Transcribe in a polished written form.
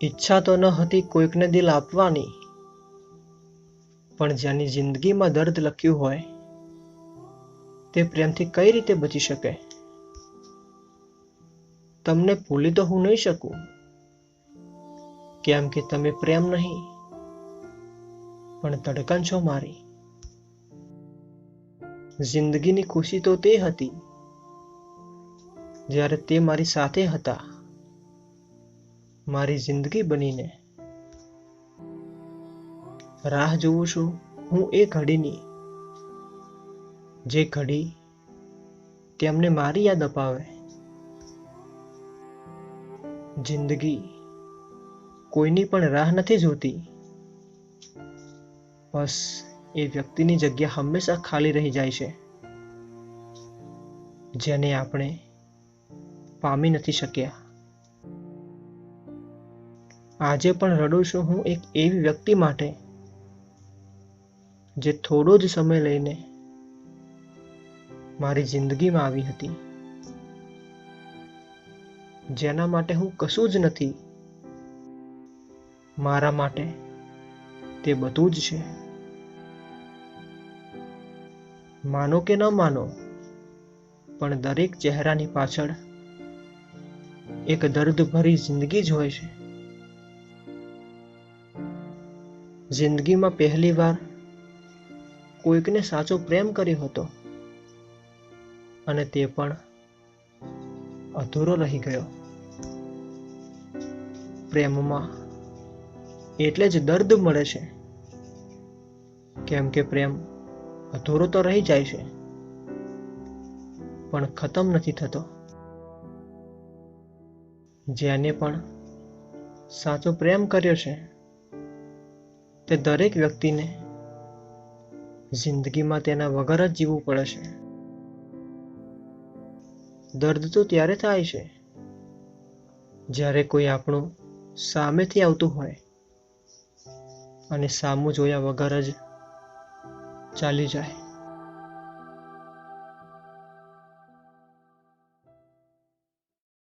ઈચ્છા તો ન હતી કોઈકને દિલ આપવાની, પણ જેની જિંદગીમાં દર્દ લખ્યું હોય તે પ્રેમથી કઈ રીતે બચી શકે? તમને ભૂલી તો હું નહીં શકું, કેમ કે તમે પ્રેમ નહીં પણ ધડકન છો મારી. જિંદગીની ખુશી તો તે હતી જ્યારે તે મારી સાથે હતા, મારી જિંદગી બનીને. રાહ જોઉં છું હું એ ઘડીની, જે ઘડી તેમને મારી યાદ અપાવે. જિંદગી કોઈની પણ રાહ નથી જોતી, બસ એ વ્યક્તિની જગ્યા હંમેશા ખાલી રહી જાય છે જેને આપણે પામી નથી શક્યા. આજે પણ રડું છું હું એક એવી વ્યક્તિ માટે જે થોડો જ સમય લઈને મારી જિંદગીમાં આવી હતી, જેના માટે હું કશું જ નથી, મારા માટે તે બધું જ છે. માનો કે ન માનો, પણ દરેક ચહેરાની પાછળ એક દર્દભરી જિંદગી જ હોય છે. જિંદગીમાં પહેલી વાર કોઈકને સાચો પ્રેમ કર્યો હતો અને તે પણ અધૂરો રહી ગયો. પ્રેમમાં એટલે જ દર્દ મળે છે, કેમ કે પ્રેમ અધૂરો તો રહી જાય છે પણ ખતમ નથી થતો. જેને પણ સાચો પ્રેમ કર્યો છે તે દરેક વ્યક્તિને જિંદગીમાં તેના વગર જ જીવવું પડે છે. દર્દ તો ત્યારે થાય છે જ્યારે કોઈ આપણું સામેથી આવતું હોય અને સામું જોયા વગર જ ચાલી જાય.